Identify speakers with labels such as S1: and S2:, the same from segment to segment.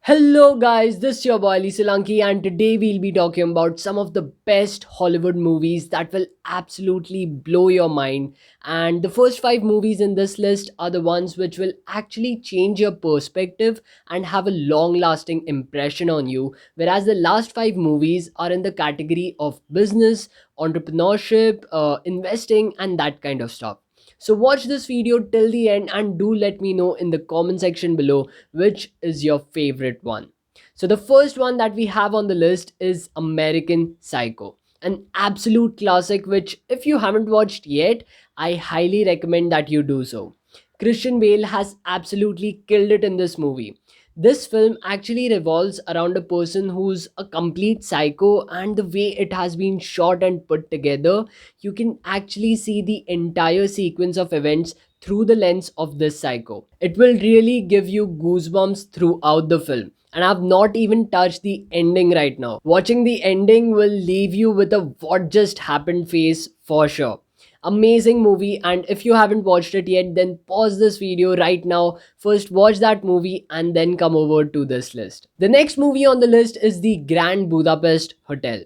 S1: Hello guys, this is your boy Ali Solanki and today we'll be talking about some of the best Hollywood movies that will absolutely blow your mind. And the first 5 movies in this list are the ones which will actually change your perspective and have a long lasting impression on you, whereas the last 5 movies are in the category of business, entrepreneurship, investing and that kind of stuff. So watch this video till the end and do let me know in the comment section below which is your favorite one. So, the first one that we have on the list is American Psycho, an absolute classic, which, if you haven't watched yet, I highly recommend that you do so. Christian Bale has absolutely killed it in this movie. This film actually revolves around a person who's a complete psycho, and the way it has been shot and put together, you can actually see the entire sequence of events through the lens of this psycho. It will really give you goosebumps throughout the film. And I've not even touched the ending right now. Watching the ending will leave you with a what just happened face for sure. Amazing movie, and if you haven't watched it yet, then pause this video right now. First, watch that movie and then come over to this list. The next movie on the list is The Grand Budapest Hotel.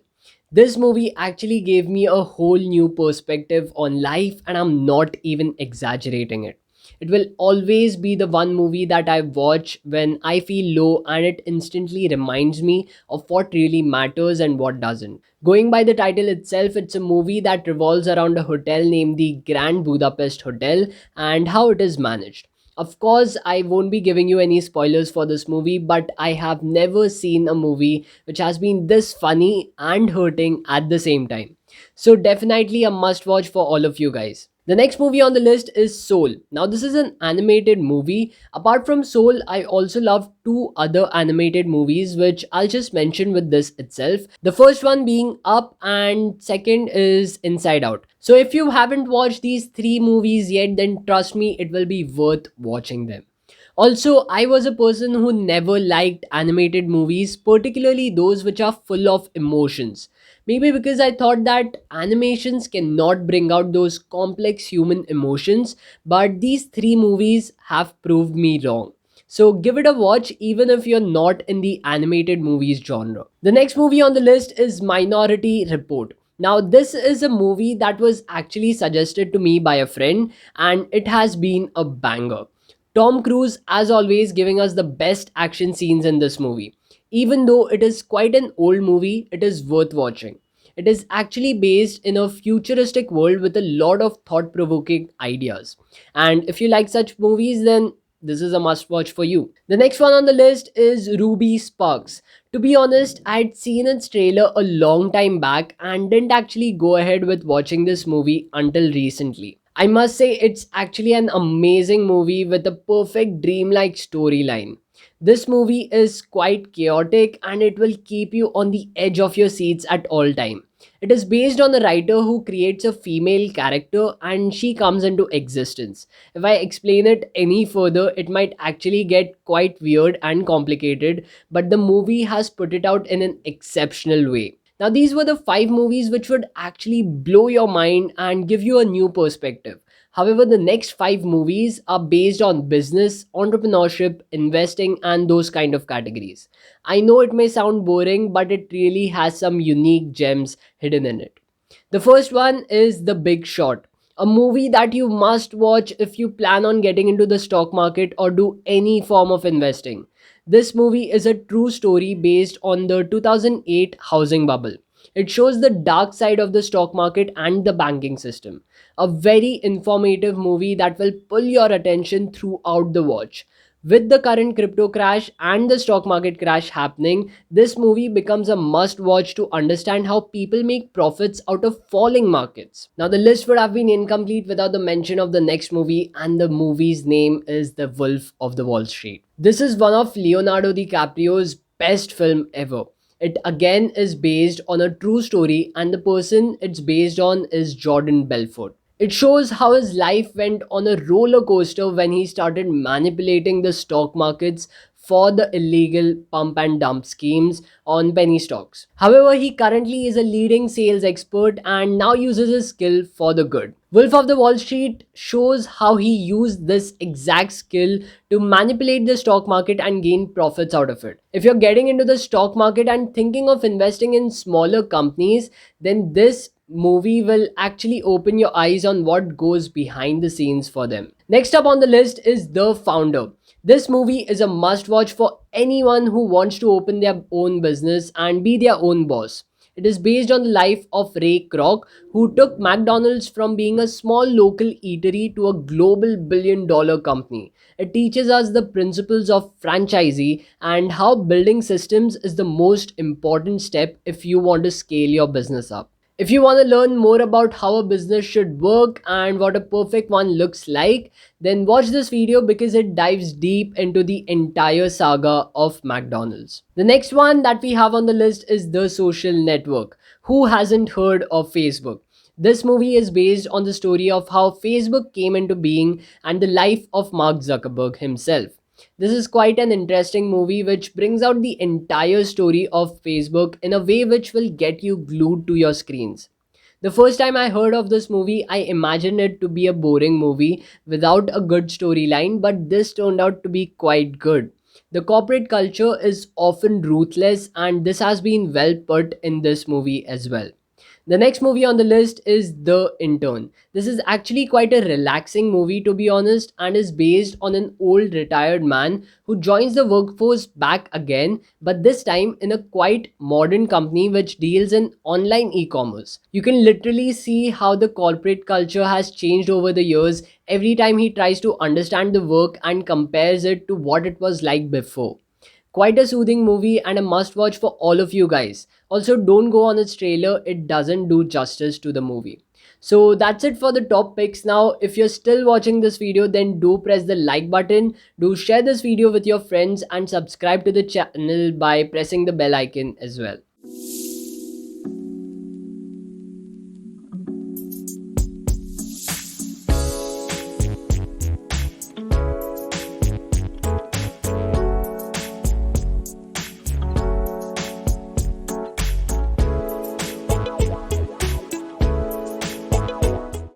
S1: This movie actually gave me a whole new perspective on life, and I'm not even exaggerating it. It will always be the one movie that I watch when I feel low, and it instantly reminds me of what really matters and what doesn't. Going by the title itself, it's a movie that revolves around a hotel named the Grand Budapest Hotel and how it is managed. Of course, I won't be giving you any spoilers for this movie, but I have never seen a movie which has been this funny and hurting at the same time. So, definitely a must watch for all of you guys. The next movie on the list is Soul. Now, this is an animated movie. Apart from Soul, I also love two other animated movies, which I'll just mention with this itself. The first one being Up, and second is Inside Out. So, if you haven't watched these three movies yet, then trust me, it will be worth watching them. Also, I was a person who never liked animated movies, particularly those which are full of emotions. Maybe because I thought that animations cannot bring out those complex human emotions, but these three movies have proved me wrong. So give it a watch even if you're not in the animated movies genre. The next movie on the list is Minority Report. Now, this is a movie that was actually suggested to me by a friend, and it has been a banger. Tom Cruise, as always, giving us the best action scenes in this movie. Even though it is quite an old movie, it is worth watching. It is actually based in a futuristic world with a lot of thought provoking ideas. And if you like such movies, then this is a must watch for you. The next one on the list is Ruby Sparks. To be honest, I had seen its trailer a long time back and didn't actually go ahead with watching this movie until recently. I must say it's actually an amazing movie with a perfect dreamlike storyline. This movie is quite chaotic and it will keep you on the edge of your seats at all time. It is based on a writer who creates a female character and she comes into existence. If I explain it any further, it might actually get quite weird and complicated, but the movie has put it out in an exceptional way. Now, these were the 5 movies which would actually blow your mind and give you a new perspective. However, the next 5 movies are based on business, entrepreneurship, investing, and those kind of categories. I know it may sound boring, but it really has some unique gems hidden in it. The first one is The Big Short, a movie that you must watch if you plan on getting into the stock market or do any form of investing. This movie is a true story based on the 2008 housing bubble. It shows the dark side of the stock market and the banking system. A very informative movie that will pull your attention throughout the watch. With the current crypto crash and the stock market crash happening, this movie becomes a must watch to understand how people make profits out of falling markets. Now, the list would have been incomplete without the mention of the next movie, and the movie's name is The Wolf of the Wall Street. This is one of Leonardo DiCaprio's best film ever. It again is based on a true story, and the person it's based on is Jordan Belfort. It shows how his life went on a roller coaster when he started manipulating the stock markets for the illegal pump and dump schemes on penny stocks. However, he currently is a leading sales expert and now uses his skill for the good. Wolf of the Wall Street shows how he used this exact skill to manipulate the stock market and gain profits out of it. If you're getting into the stock market and thinking of investing in smaller companies, then this movie will actually open your eyes on what goes behind the scenes for them. Next up on the list is The Founder. This movie is a must watch for anyone who wants to open their own business and be their own boss. It is based on the life of Ray Kroc, who took McDonald's from being a small local eatery to a global billion-dollar company. It teaches us the principles of franchisee and how building systems is the most important step if you want to scale your business up. If you want to learn more about how a business should work and what a perfect one looks like, then watch this video because it dives deep into the entire saga of McDonald's. The next one that we have on the list is The Social Network. Who hasn't heard of Facebook? This movie is based on the story of how Facebook came into being and the life of Mark Zuckerberg himself. This is quite an interesting movie which brings out the entire story of Facebook in a way which will get you glued to your screens. The first time I heard of this movie, I imagined it to be a boring movie without a good storyline, but this turned out to be quite good. The corporate culture is often ruthless, and this has been well put in this movie as well. The next movie on the list is The Intern. This is actually quite a relaxing movie, to be honest, and is based on an old retired man who joins the workforce back again, but this time in a quite modern company which deals in online e-commerce. You can literally see how the corporate culture has changed over the years every time he tries to understand the work and compares it to what it was like before. Quite a soothing movie and a must watch for all of you guys. Also, don't go on its trailer, it doesn't do justice to the movie. So that's it for the top picks. Now, if you're still watching this video, then do press the like button, do share this video with your friends, and subscribe to the channel by pressing the bell icon as well.